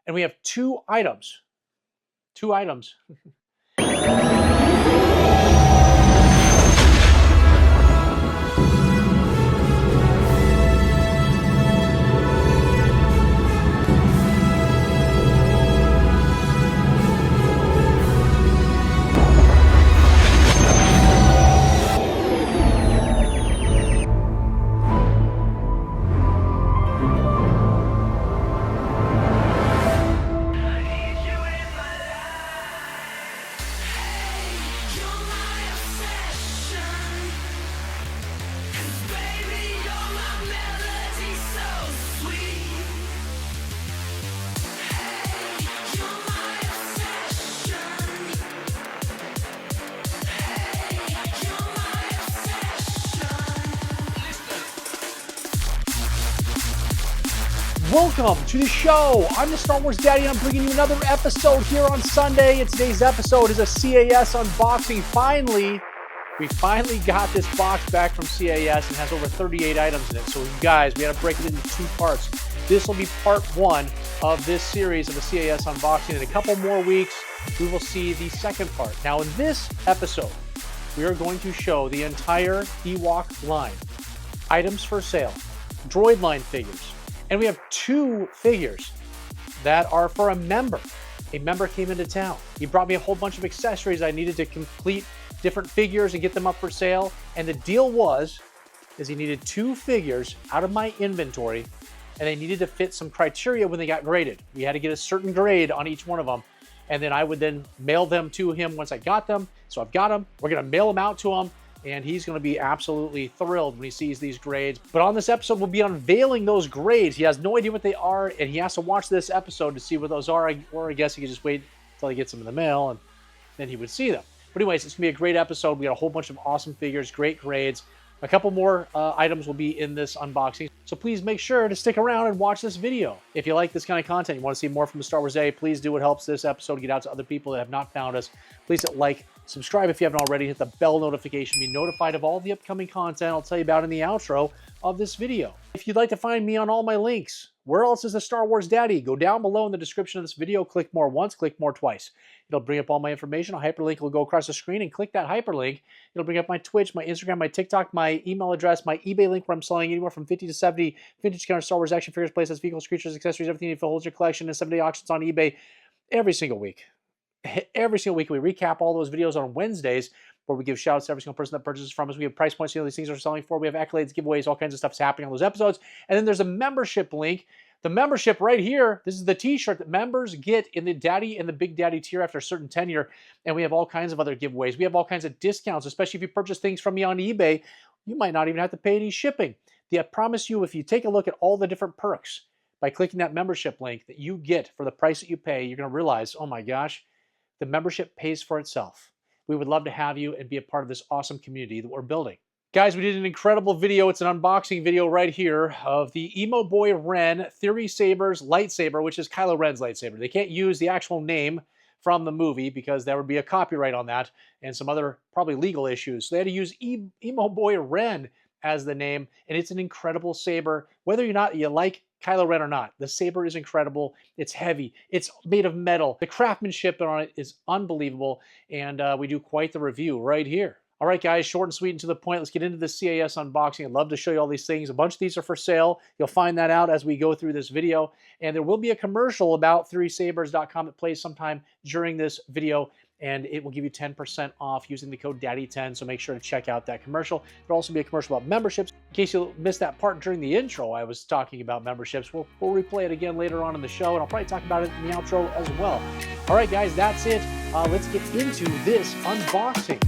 And we have two items. Two items. Welcome to the show. I'm the Star Wars Daddy, and I'm bringing you another episode here on Sunday. And today's episode is a CAS unboxing. We finally got this box back from CAS and has over 38 items in it. So you guys, we had to break it into two parts. This will be part one of this series of the CAS unboxing. In a couple more weeks, we will see the second part. Now in this episode, we are going to show the entire Ewok line. Items for sale, droid line figures. And we have two figures that are for a member. A member came into town. He brought me a whole bunch of accessories I needed to complete different figures and get them up for sale. And the deal is he needed two figures out of my inventory, and they needed to fit some criteria when they got graded. We had to get a certain grade on each one of them. And then I would then mail them to him once I got them. So I've got them. We're going to mail them out to him. And he's going to be absolutely thrilled when he sees these grades. But on this episode, we'll be unveiling those grades. He has no idea what they are, and he has to watch this episode to see what those are. Or I guess he could just wait until he gets them in the mail, and then he would see them. But anyways, it's going to be a great episode. We got a whole bunch of awesome figures, great grades. A couple more items will be in this unboxing. So please make sure to stick around and watch this video. If you like this kind of content, you want to see more from the Star Wars Daddy, please do. It helps this episode get out to other people that have not found us. Please hit like, subscribe if you haven't already, hit the bell notification, be notified of all the upcoming content I'll tell you about in the outro of this video. If you'd like to find me on all my links, where else is the Star Wars Daddy? Go down below in the description of this video, click more once, click more twice. It'll bring up all my information. A hyperlink will go across the screen, and click that hyperlink. It'll bring up my Twitch, my Instagram, my TikTok, my email address, my eBay link where I'm selling anywhere from 50 to 70 vintage counter Star Wars action figures, playsets, vehicles, creatures, accessories, everything you need to hold your collection, and 7-day auctions on eBay every single week. Every single week, we recap all those videos on Wednesdays, where we give shout outs to every single person that purchases from us. We have price points, these things are selling for. We have accolades, giveaways, all kinds of stuff's happening on those episodes. And then there's a membership link. The membership right here, this is the t-shirt that members get in the Daddy and the Big Daddy tier after a certain tenure. And we have all kinds of other giveaways. We have all kinds of discounts, especially if you purchase things from me on eBay. You might not even have to pay any shipping. I promise you, if you take a look at all the different perks by clicking that membership link that you get for the price that you pay, you're going to realize, oh my gosh, the membership pays for itself. We would love to have you and be a part of this awesome community that we're building. Guys, we did an incredible video. It's an unboxing video right here of the Emo Boy Ren Theory Sabers lightsaber, which is Kylo Ren's lightsaber. They can't use the actual name from the movie because there would be a copyright on that and some other probably legal issues. So they had to use Emo Boy Ren as the name, and it's an incredible saber. Whether or not you like Kylo Ren or not, the saber is incredible. It's heavy. It's made of metal. The craftsmanship on it is unbelievable, and we do quite the review right here. All right, guys, short and sweet and to the point. Let's get into the CAS unboxing. I'd love to show you all these things. A bunch of these are for sale. You'll find that out as we go through this video. And there will be a commercial about theorysabers.com that plays sometime during this video, and it will give you 10% off using the code DADDY10, so make sure to check out that commercial. There'll also be a commercial about memberships. In case you missed that part during the intro, I was talking about memberships. We'll replay it again later on in the show, and I'll probably talk about it in the outro as well. All right, guys, that's it. Let's get into this unboxing.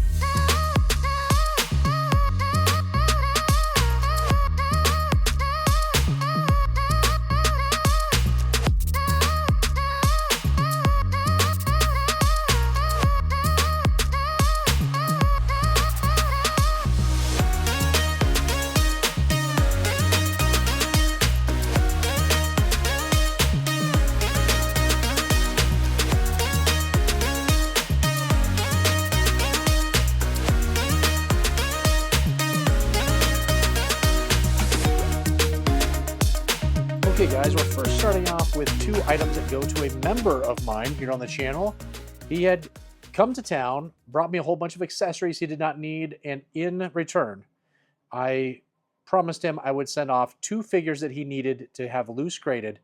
guys, we're first starting off with two items that go to a member of mine here on the channel. He had come to town, brought me a whole bunch of accessories he did not need, and in return, I promised him I would send off two figures that he needed to have loose graded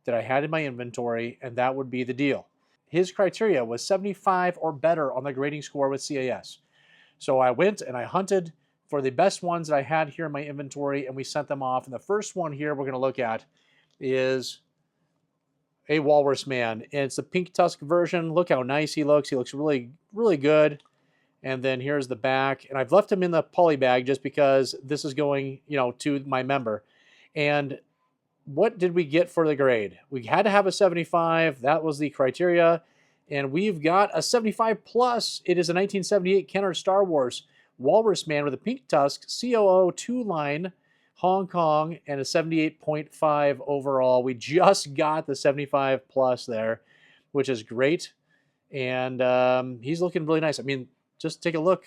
that I had in my inventory, and that would be the deal. His criteria was 75 or better on the grading score with CAS. So I went and I hunted for the best ones that I had here in my inventory, and we sent them off. And the first one here we're going to look at is a Walrus Man. And it's the pink tusk version. Look how nice he looks. He looks really, really good. And then here's the back. And I've left him in the poly bag just because this is going, to my member. And what did we get for the grade? We had to have a 75. That was the criteria. And we've got a 75 plus. It is a 1978 Kenner Star Wars Walrus Man with a pink tusk, COO 2-line, Hong Kong, and a 78.5 overall. We just got the 75 plus there, which is great. And he's looking really nice. I mean, just take a look.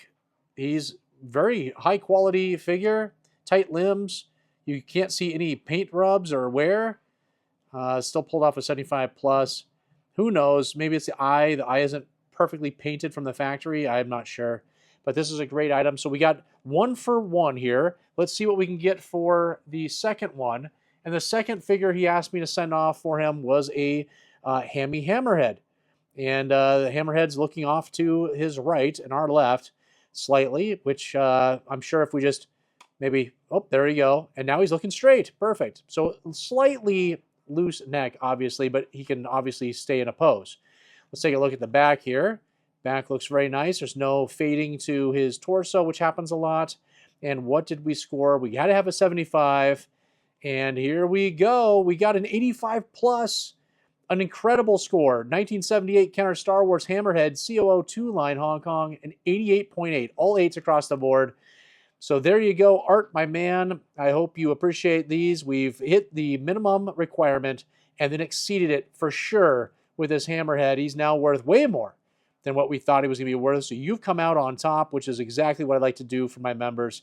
He's very high quality figure, tight limbs. You can't see any paint rubs or wear. Still pulled off a 75 plus. Who knows? Maybe it's the eye. The eye isn't perfectly painted from the factory. I'm not sure. But this is a great item. So we got 1 for 1 here. Let's see what we can get for the second one. And the second figure he asked me to send off for him was a Hammy Hammerhead. And the Hammerhead's looking off to his right and our left slightly, which I'm sure if we just maybe, oh, there you go. And now he's looking straight. Perfect. So slightly loose neck, obviously, but he can obviously stay in a pose. Let's take a look at the back here. Back looks very nice. There's no fading to his torso, which happens a lot. And what did we score? We had to have a 75. And here we go. We got an 85 plus, an incredible score. 1978 Kenner Star Wars Hammerhead, COO 2-line Hong Kong, an 88.8. All 8s across the board. So there you go, Art, my man. I hope you appreciate these. We've hit the minimum requirement and then exceeded it for sure with this Hammerhead. He's now worth way more than what we thought he was going to be worth. So you've come out on top, which is exactly what I like to do for my members.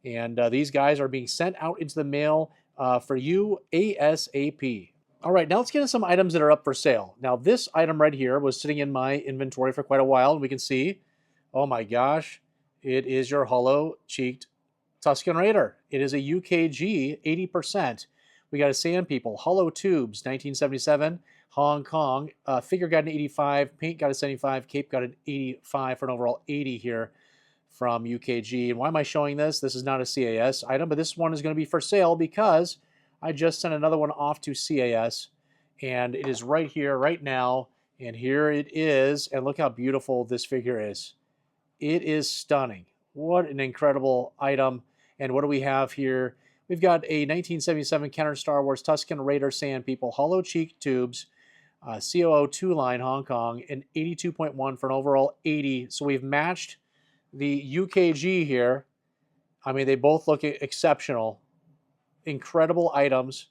And these guys are being sent out into the mail for you ASAP. All right, now let's get into some items that are up for sale. Now, this item right here was sitting in my inventory for quite a while, and we can see, oh my gosh, it is your Hollow Cheek Tusken Raider. It is a UKG, 80%. We got a Sand People, Hollow Tubes, 1977, Hong Kong. Figure got an 85, paint got a 75, cape got an 85 for an overall 80 here from UKG. And why am I showing this? This is not a CAS item, but this one is going to be for sale because I just sent another one off to CAS, and it is right here, right now. And here it is. And look how beautiful this figure is. It is stunning. What an incredible item. And what do we have here? We've got a 1977 Kenner Star Wars Tusken Raider Sand People, Hollow Cheek Tubes, COO 2-line Hong Kong, and 82.1 for an overall 80. So we've matched the UKG here. I mean, they both look exceptional. Incredible items.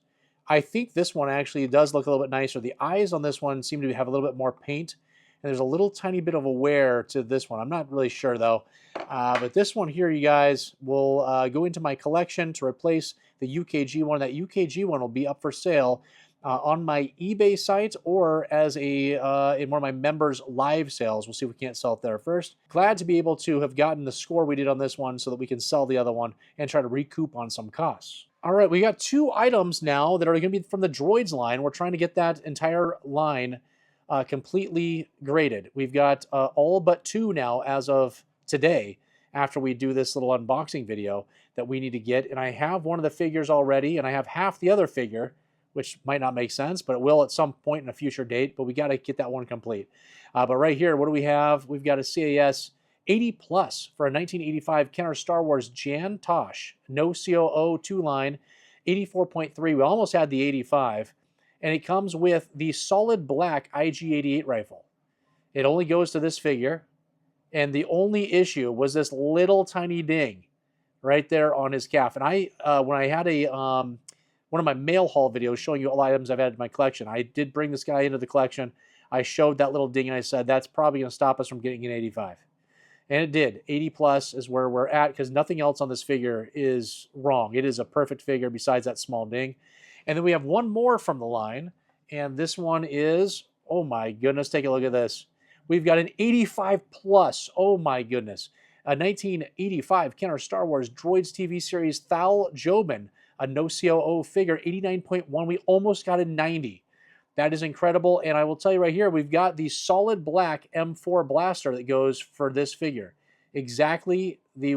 I think this one actually does look a little bit nicer. The eyes on this one seem to have a little bit more paint. And there's a little tiny bit of a wear to this one. I'm not really sure, though. But this one here, you guys, will go into my collection to replace the UKG one. That UKG one will be up for sale on my eBay site or as in one of my members' live sales. We'll see if we can't sell it there first. Glad to be able to have gotten the score we did on this one so that we can sell the other one and try to recoup on some costs. All right, we got two items now that are going to be from the Droids line. We're trying to get that entire line completely graded. We've got all but 2 now as of today after we do this little unboxing video that we need to get. And I have one of the figures already, and I have half the other figure, which might not make sense, but it will at some point in a future date. But we got to get that one complete. But right here, what do we have? We've got a CAS 80 plus for a 1985 Kenner Star Wars Jan Tosh, no COO 2-line, 84.3. We almost had the 85. And it comes with the solid black IG-88 rifle. It only goes to this figure. And the only issue was this little tiny ding right there on his calf. And when I had one of my mail haul videos showing you all items I've added to my collection, I did bring this guy into the collection. I showed that little ding and I said, that's probably going to stop us from getting an 85. And it did. 80 plus is where we're at because nothing else on this figure is wrong. It is a perfect figure besides that small ding. And then we have one more from the line, and this one is, oh my goodness, take a look at this. We've got an 85 plus, oh my goodness. A 1985 Kenner Star Wars Droids TV series Thal Jobin, a no COO figure, 89.1. We almost got a 90. That is incredible, and I will tell you right here, we've got the solid black M4 blaster that goes for this figure. Exactly the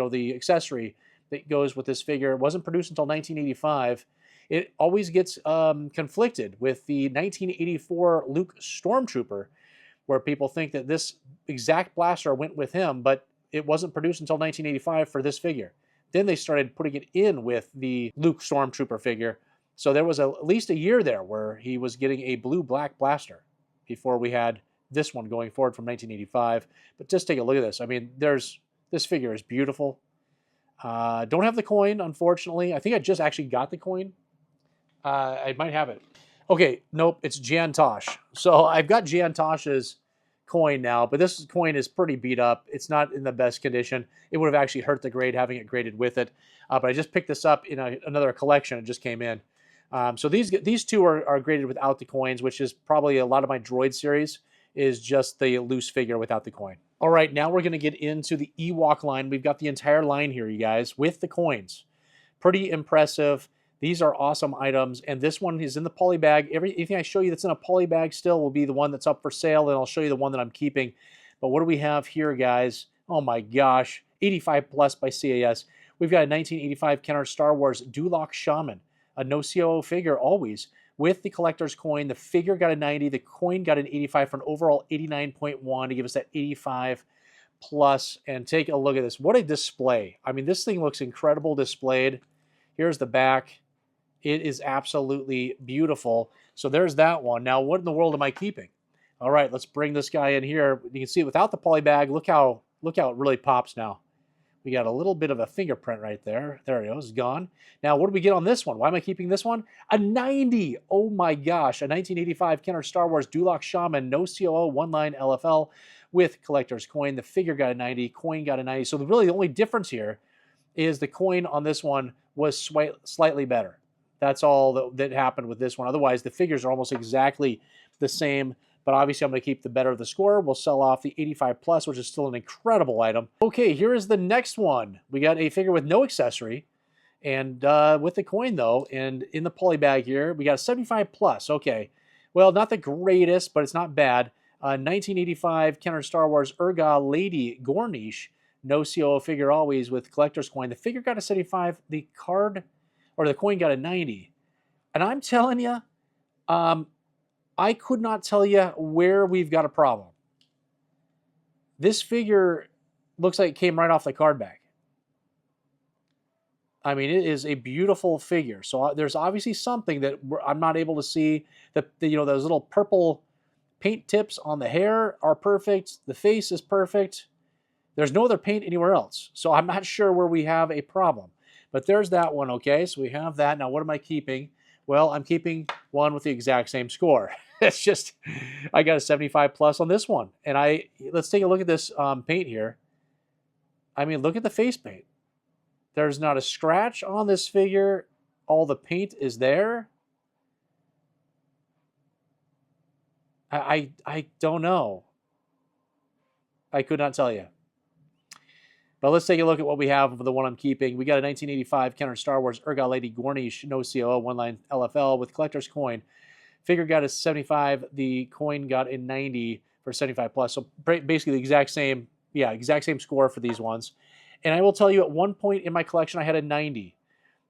the accessory that goes with this figure. It wasn't produced until 1985. It always gets conflicted with the 1984 Luke Stormtrooper, where people think that this exact blaster went with him, but it wasn't produced until 1985 for this figure. Then they started putting it in with the Luke Stormtrooper figure. So there was at least a year there where he was getting a blue-black blaster before we had this one going forward from 1985. But just take a look at this. I mean, this figure is beautiful. Don't have the coin, unfortunately. I think I just actually got the coin. I might have it. Okay, nope, it's Jan Tosh. So I've got Jan Tosh's coin now, but this coin is pretty beat up. It's not in the best condition. It would have actually hurt the grade having it graded with it. But I just picked this up in another collection. It just came in. So these two are graded without the coins, which is probably a lot of my droid series is just the loose figure without the coin. All right, now we're going to get into the Ewok line. We've got the entire line here, you guys, with the coins. Pretty impressive. These are awesome items, and this one is in the poly bag. Anything I show you that's in a poly bag still will be the one that's up for sale, and I'll show you the one that I'm keeping. But what do we have here, guys? Oh my gosh, 85 plus by CAS. We've got a 1985 Kenner Star Wars Duloc Shaman, a no COO figure always, with the collector's coin. The figure got a 90, the coin got an 85 for an overall 89.1 to give us that 85 plus. And take a look at this. What a display. I mean, this thing looks incredible displayed. Here's the back. It is absolutely beautiful. So there's that one. Now, what in the world am I keeping? All right, let's bring this guy in here. You can see without the poly bag, look how it really pops now. We got a little bit of a fingerprint right there. There it goes, gone. Now, what do we get on this one? Why am I keeping this one? A 90. Oh my gosh, a 1985 Kenner Star Wars Duloc Shaman, no COO, one-line LFL with collector's coin. The figure got a 90, coin got a 90. So really the only difference here is the coin on this one was slightly better. That's all that happened with this one. Otherwise, the figures are almost exactly the same. But obviously, I'm going to keep the better of the score. We'll sell off the 85 plus, which is still an incredible item. Okay, here is the next one. We got a figure with no accessory, and with the coin though, and in the poly bag here, we got a 75 plus. Okay, well, not the greatest, but it's not bad. 1985 Kenner Star Wars Urga Lady Gornish, no COO figure always with collector's coin. The figure got a 75. The card or the coin got a 90. And I'm telling you, I could not tell you where we've got a problem. This figure looks like it came right off the card bag. I mean, it is a beautiful figure. So there's obviously something that I'm not able to see. Those little purple paint tips on the hair are perfect. The face is perfect. There's no other paint anywhere else. So I'm not sure where we have a problem. But there's that one, okay? So we have that. Now, what am I keeping? Well, I'm keeping one with the exact same score. It's just, I got a 75 plus on this one. And let's take a look at this paint here. I mean, look at the face paint. There's not a scratch on this figure. All the paint is there. I don't know. I could not tell you. But let's take a look at what we have for the one I'm keeping. We got a 1985 Kenner Star Wars Urga Lady Gornish, no COO, one-line LFL with collector's coin. Figure got a 75. The coin got a 90 for 75 plus. So basically the exact same score for these ones. And I will tell you, at one point in my collection, I had a 90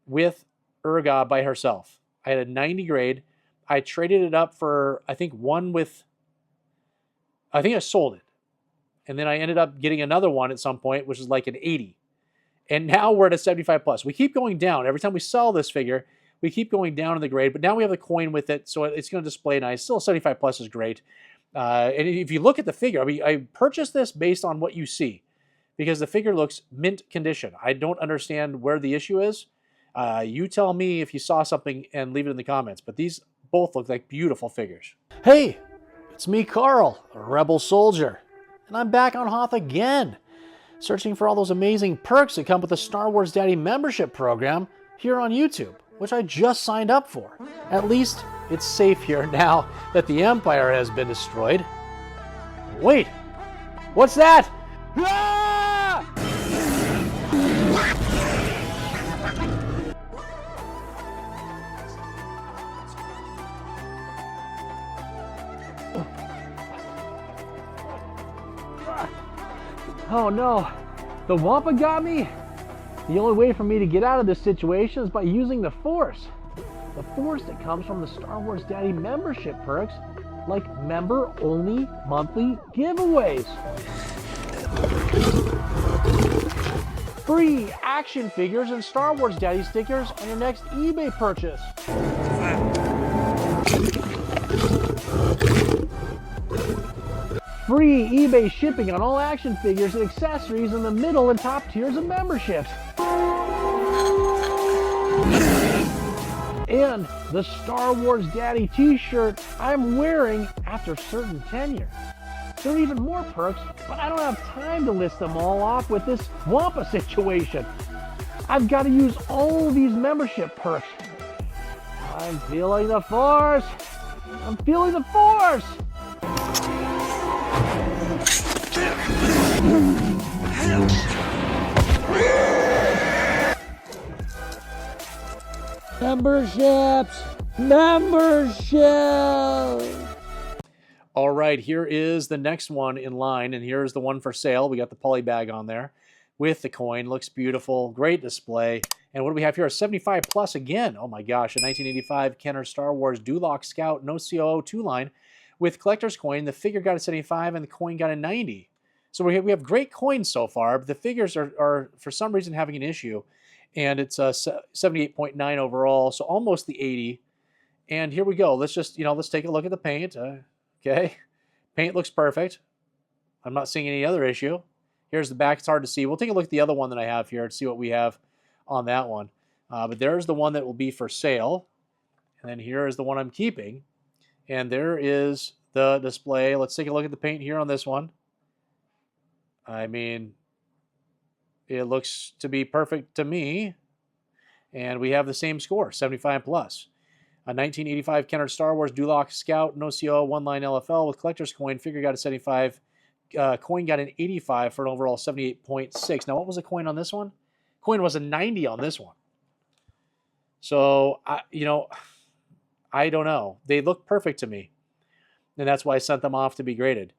with Urga by herself. I had a 90 grade. I traded it up for, I think I sold it. And then I ended up getting another one at some point, which is like an 80. And now we're at a 75 plus. We keep going down. Every time we sell this figure, we keep going down in the grade. But now we have the coin with it, so it's going to display nice. Still, 75 plus is great. And if you look at the figure, I mean, I purchased this based on what you see, because the figure looks mint condition. I don't understand where the issue is. You tell me if you saw something and leave it in the comments. But these both look like beautiful figures. Hey, it's me, Carl, a rebel soldier. And I'm back on Hoth again, searching for all those amazing perks that come with the Star Wars Daddy membership program here on YouTube. which I just signed up for. At least it's safe here now that the Empire has been destroyed. Wait, what's that? Ah! Oh no, the Wampa got me? The only way for me to get out of this situation is by using the Force. The Force that comes from the Star Wars Daddy membership perks, like member-only monthly giveaways. Free action figures and Star Wars Daddy stickers on your next eBay purchase. Free eBay shipping on all action figures and accessories in the middle and top tiers of memberships. And the Star Wars Daddy t-shirt I'm wearing after certain tenure. There are even more perks, but I don't have time to list them all off with this Wampa situation. I've got to use all these membership perks. I'm feeling the Force. I'm feeling the Force. Memberships! All right, here is the next one in line, and here's the one for sale. We got the poly bag on there with the coin. Looks beautiful. Great display. And what do we have here? A 75 plus again. Oh my gosh, a 1985 Kenner Star Wars Duloc Scout No COO 2-line with collector's coin. The figure got a 75 and the coin got a 90. So we have great coins so far, but the figures are for some reason having an issue. And it's a 78.9 overall, so almost the 80. And here we go. Let's just, let's take a look at the paint. Okay. Paint looks perfect. I'm not seeing any other issue. Here's the back. It's hard to see. We'll take a look at the other one that I have here and see what we have on that one. But there's the one that will be for sale. And then here is the one I'm keeping. And there is the display. Let's take a look at the paint here on this one. I mean, it looks to be perfect to me. And we have the same score, 75 plus. A 1985 Kenner Star Wars Duloc Scout, no CO, 1-line LFL with collector's coin. Figure got a 75. Coin got an 85 for an overall 78.6. Now, what was the coin on this one? Coin was a 90 on this one. So, I don't know. They look perfect to me. And that's why I sent them off to be graded.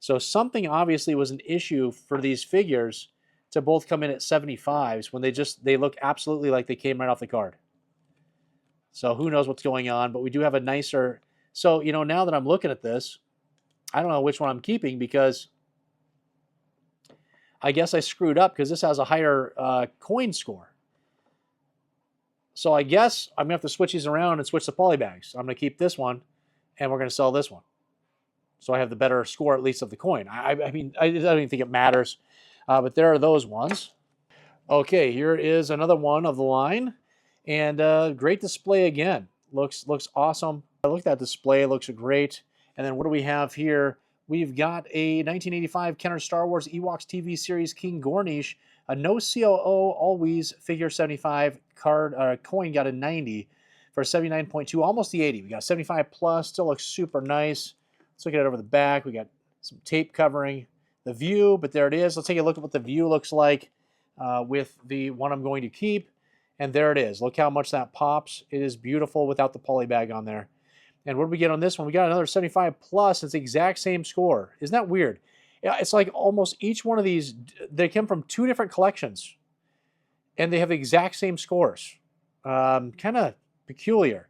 So something obviously was an issue for these figures to both come in at 75s when they look absolutely like they came right off the card. So who knows what's going on, but we do have a nicer... So, now that I'm looking at this, I don't know which one I'm keeping because I guess I screwed up because this has a higher coin score. So I guess I'm going to have to switch these around and switch the poly bags. I'm going to keep this one, and we're going to sell this one. So I have the better score, at least, of the coin. I mean, I don't even think it matters. But there are those ones. Okay, here is another one of the line. And great display again. Looks awesome. I look at that display. It looks great. And then what do we have here? We've got a 1985 Kenner Star Wars Ewoks TV series King Gornish. A no COO always figure 75 card coin got a 90 for 79.2, almost the 80. We got 75 plus. Still looks super nice. Let's look at it over the back. We got some tape covering the view, but there it is. Let's take a look at what the view looks like with the one I'm going to keep. And there it is. Look how much that pops. It is beautiful without the poly bag on there. And what did we get on this one? We got another 75 plus. It's the exact same score. Isn't that weird? Yeah, it's like almost each one of these, they come from two different collections. And they have the exact same scores. Kind of peculiar.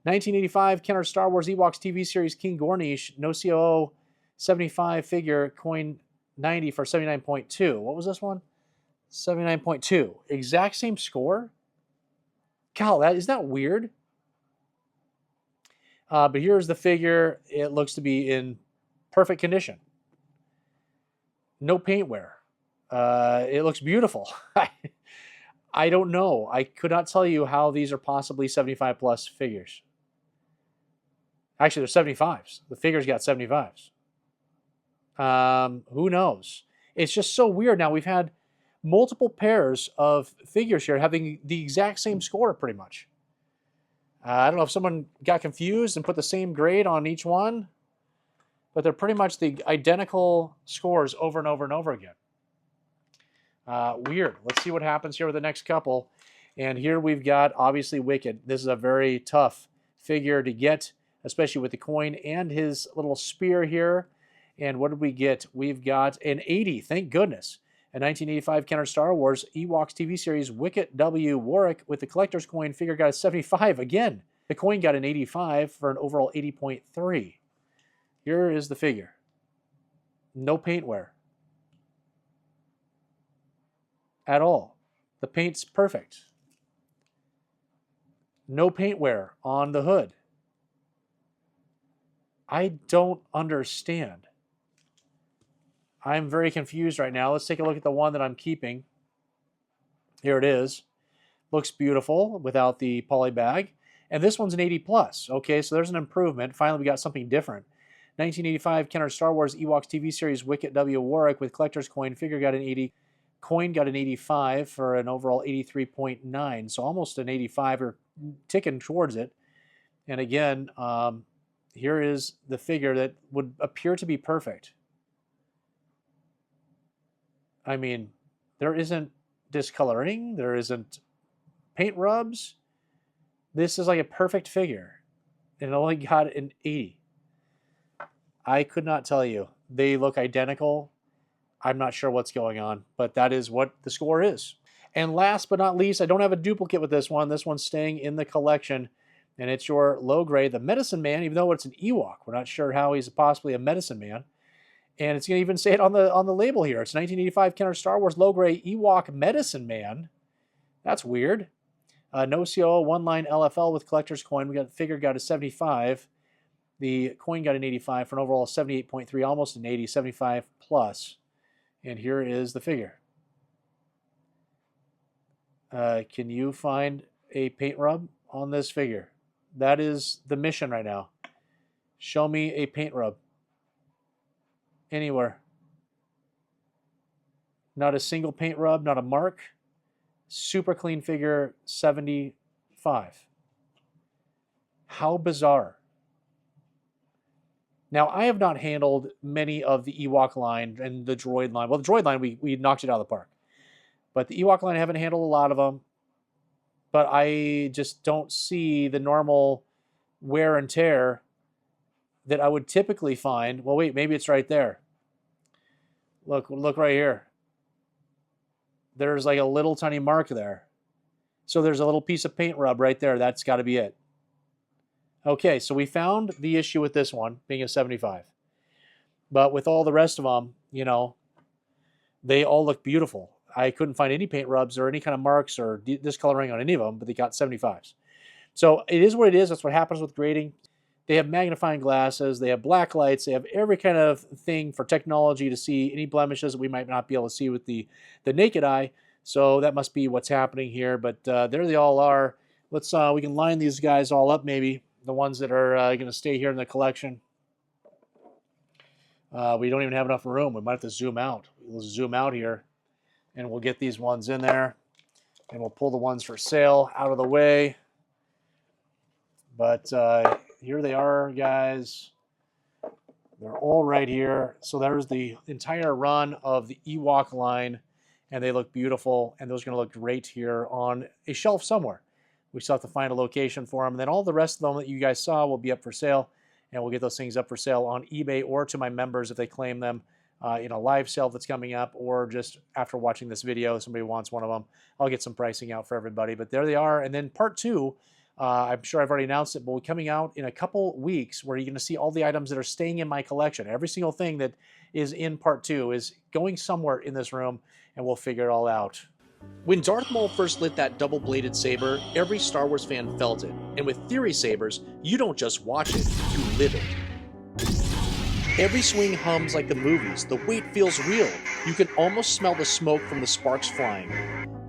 1985 Kenner Star Wars Ewoks TV series King Gornish, no COO, 75 figure, coin 90 for 79.2. What was this one? 79.2. Exact same score? Cal, isn't that weird? But here's the figure. It looks to be in perfect condition. No paint wear. It looks beautiful. I don't know. I could not tell you how these are possibly 75 plus figures. Actually, they're 75s. The figures got 75s. Who knows? It's just so weird. Now, we've had multiple pairs of figures here having the exact same score, pretty much. I don't know if someone got confused and put the same grade on each one, but they're pretty much the identical scores over and over and over again. Weird. Let's see what happens here with the next couple. And here we've got, obviously, Wicket. This is a very tough figure to get, especially with the coin and his little spear here. And what did we get? We've got an 80, thank goodness. A 1985 Counter Star Wars Ewoks TV series Wicket W. Warwick with the collector's coin figure got a 75 again. The coin got an 85 for an overall 80.3. Here is the figure. No paint wear at all. The paint's perfect. No paint wear on the hood. I don't understand. I'm very confused right now. Let's take a look at the one that I'm keeping. Here it is. Looks beautiful without the poly bag. And this one's an 80 plus. Okay, so there's an improvement. Finally, we got something different. 1985 Counter Star Wars Ewoks TV series Wicket W. Warwick with collector's coin. Figure got an 80. Coin got an 85 for an overall 83.9. So almost an 85 or ticking towards it. And again, here is the figure that would appear to be perfect. I mean, there isn't discoloring. There isn't paint rubs. This is like a perfect figure. And it only got an 80. I could not tell you. They look identical. I'm not sure what's going on, but that is what the score is. And last but not least, I don't have a duplicate with this one. This one's staying in the collection. And it's your low grade, the Medicine Man, even though it's an Ewok. We're not sure how he's possibly a Medicine Man. And it's going to even say it on the label here. It's 1985 Counter Star Wars low grade Ewok Medicine Man. That's weird. No CO, one line LFL with collector's coin. We got figure got a 75. The coin got an 85 for an overall 78.3, almost an 80, 75 plus. And here is the figure. Can you find a paint rub on this figure? That is the mission right now. Show me a paint rub. Anywhere. Not a single paint rub, not a mark. Super clean figure, 75. How bizarre. Now, I have not handled many of the Ewok line and the Droid line. Well, the Droid line, we knocked it out of the park. But the Ewok line, I haven't handled a lot of them. But I just don't see the normal wear and tear that I would typically find. Well, wait, maybe it's right there. Look right here. There's like a little tiny mark there. So there's a little piece of paint rub right there. That's got to be it. Okay, so we found the issue with this one being a 75. But with all the rest of them, you know, they all look beautiful. I couldn't find any paint rubs or any kind of marks or discoloring on any of them, but they got 75s. So it is what it is. That's what happens with grading. They have magnifying glasses. They have black lights. They have every kind of thing for technology to see any blemishes that we might not be able to see with the naked eye. So that must be what's happening here. But there they all are. Let's we can line these guys all up maybe. The ones that are going to stay here in the collection. We don't even have enough room. We might have to zoom out. We'll zoom out here, and we'll get these ones in there, and we'll pull the ones for sale out of the way. But here they are, guys. They're all right here. So there's the entire run of the Ewok line, and they look beautiful, and those are going to look great here on a shelf somewhere. We still have to find a location for them. And then all the rest of them that you guys saw will be up for sale. And we'll get those things up for sale on eBay or to my members if they claim them in a live sale that's coming up, or just after watching this video, somebody wants one of them. I'll get some pricing out for everybody. But there they are. And then part two, I'm sure I've already announced it, but will be coming out in a couple weeks where you're going to see all the items that are staying in my collection. Every single thing that is in part two is going somewhere in this room, and we'll figure it all out. When Darth Maul first lit that double-bladed saber, every Star Wars fan felt it. And with Theory Sabers, you don't just watch it, you live it. Every swing hums like the movies, the weight feels real. You can almost smell the smoke from the sparks flying.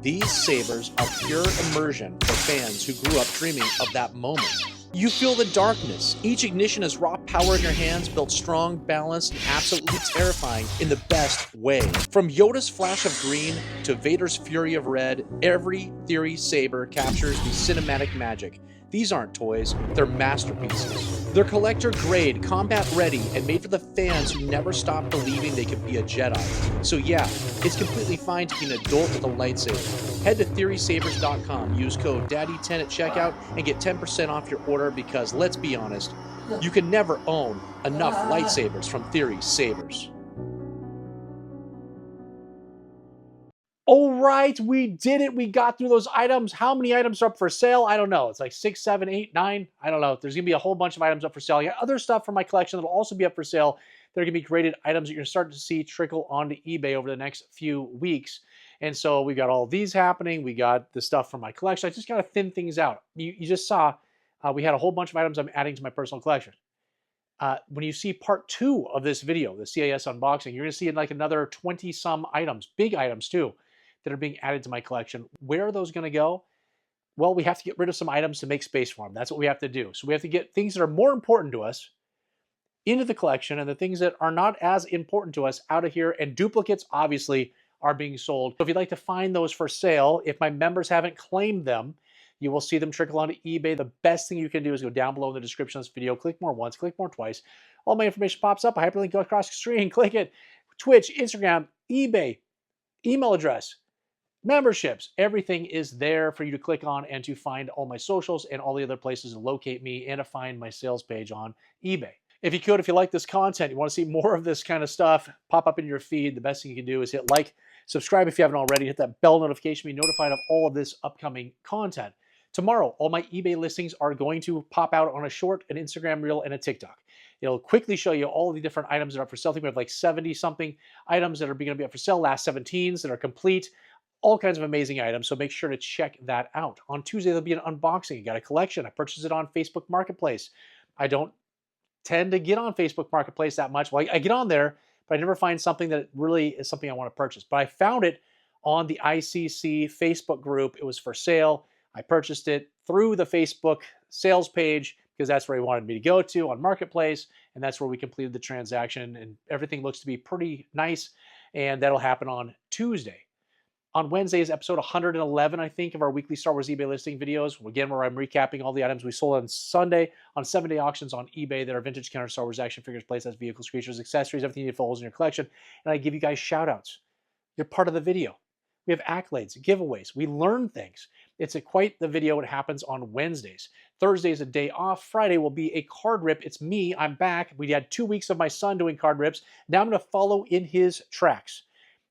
These sabers are pure immersion for fans who grew up dreaming of that moment. You feel the darkness. Each ignition is raw power in your hands, built strong, balanced, and absolutely terrifying in the best way. From Yoda's flash of green to Vader's fury of red, every Theory saber captures the cinematic magic. These aren't toys, they're masterpieces. They're collector grade, combat ready, and made for the fans who never stop believing they could be a Jedi. So yeah, it's completely fine to be an adult with a lightsaber. Head to theorysabers.com, use code DADDY10 at checkout, and get 10% off your order because, let's be honest, you can never own enough lightsabers from Theory Sabers. All right, we did it. We got through those items. How many items are up for sale? I don't know. It's like 6, 7, 8, 9. I don't know. There's going to be a whole bunch of items up for sale. I got other stuff from my collection that will also be up for sale. They're going to be graded items that you're starting to see trickle onto eBay over the next few weeks. And so we got all these happening. We got the stuff from my collection. I just got to thin things out. You just saw we had a whole bunch of items I'm adding to my personal collection. When you see part 2 of this video, the CAS unboxing, you're going to see like another 20-some items, big items too, that are being added to my collection. Where are those going to go? Well, we have to get rid of some items to make space for them. That's what we have to do. So we have to get things that are more important to us into the collection, and the things that are not as important to us out of here. And duplicates, obviously, are being sold. So if you'd like to find those for sale, if my members haven't claimed them, you will see them trickle onto eBay. The best thing you can do is go down below in the description of this video, click more once, click more twice. All my information pops up. I hyperlink, go across the screen, click it. Twitch, Instagram, eBay, email address, memberships, everything is there for you to click on and to find all my socials and all the other places to locate me and to find my sales page on eBay. If you like this content, you want to see more of this kind of stuff pop up in your feed, the best thing you can do is hit like, subscribe if you haven't already, hit that bell notification, be notified of all of this upcoming content. Tomorrow, all my eBay listings are going to pop out on a short, an Instagram reel, and a TikTok. It'll quickly show you all the different items that are up for sale. I think we have like 70-something items that are going to be up for sale, last 17s that are complete. All kinds of amazing items, so make sure to check that out. On Tuesday, there'll be an unboxing. You got a collection. I purchased it on Facebook Marketplace. I don't tend to get on Facebook Marketplace that much. Well, I get on there, but I never find something that really is something I want to purchase. But I found it on the ICC Facebook group. It was for sale. I purchased it through the Facebook sales page because that's where he wanted me to go to on Marketplace, and that's where we completed the transaction, and everything looks to be pretty nice, and that'll happen on Tuesday. On Wednesday is episode 111, I think, of our weekly Star Wars eBay listing videos. Again, where I'm recapping all the items we sold on Sunday on 7-day auctions on eBay that are vintage counter Star Wars action figures, playsets, vehicles, creatures, accessories, everything you need for holes in your collection. And I give you guys shout outs. You're part of the video. We have accolades, giveaways. We learn things. It's quite the video. It happens on Wednesdays. Thursday is a day off. Friday will be a card rip. It's me. I'm back. We had 2 weeks of my son doing card rips. Now I'm going to follow in his tracks.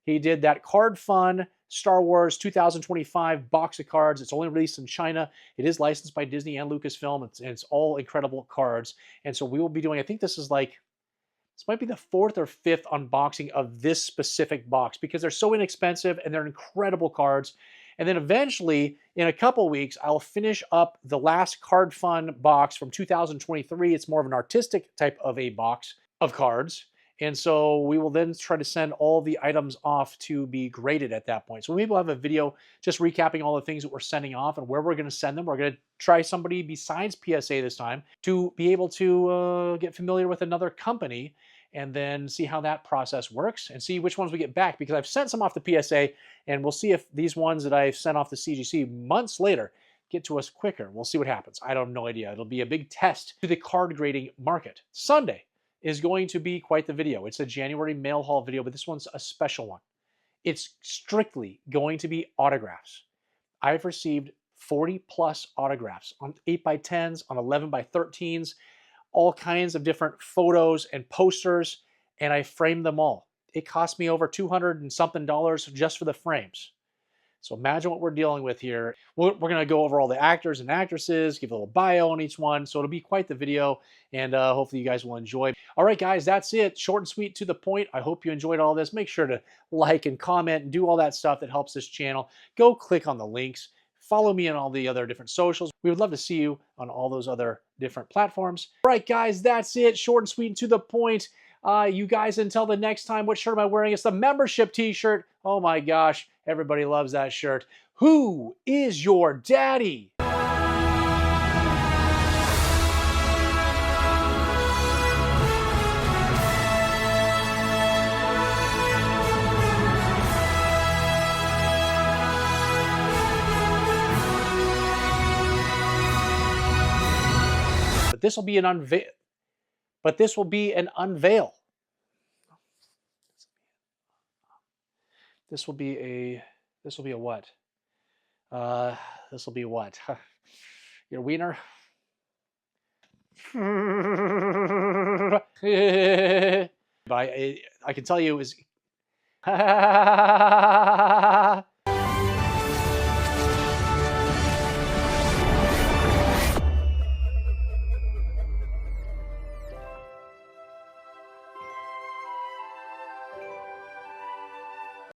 He did that Card Fun Star Wars 2025 box of cards. It's only released in China. It is licensed by Disney and Lucasfilm. It's all incredible cards. And so we will be doing, I think this might be the 4th or 5th unboxing of this specific box because they're so inexpensive and they're incredible cards. And then eventually, in a couple weeks, I'll finish up the last Card Fun box from 2023. It's more of an artistic type of a box of cards. And so we will then try to send all the items off to be graded at that point. So maybe we'll have a video just recapping all the things that we're sending off and where we're going to send them. We're going to try somebody besides PSA this time to be able to get familiar with another company and then see how that process works and see which ones we get back, because I've sent some off to PSA, and we'll see if these ones that I've sent off to CGC months later get to us quicker. We'll see what happens. I have no idea. It'll be a big test to the card grading market. Sunday is going to be quite the video. It's a January mail haul video, but this one's a special one. It's strictly going to be autographs. I've received 40 plus autographs on 8x10s, on 11x13s, all kinds of different photos and posters, and I framed them all. It cost me over $200 and something just for the frames. So imagine what we're dealing with here. We're going to go over all the actors and actresses, give a little bio on each one. So it'll be quite the video, and hopefully you guys will enjoy. All right, guys, that's it. Short and sweet, to the point. I hope you enjoyed all this. Make sure to like and comment and do all that stuff that helps this channel. Go click on the links. Follow me on all the other different socials. We would love to see you on all those other different platforms. All right, guys, that's it. Short and sweet and to the point. You guys, until the next time, what shirt am I wearing? It's the membership t-shirt. Oh my gosh, everybody loves that shirt. Who is your daddy? this will be an unveil. But this will be an unveil. This will be a what? This will be what? Your wiener? But I can tell you is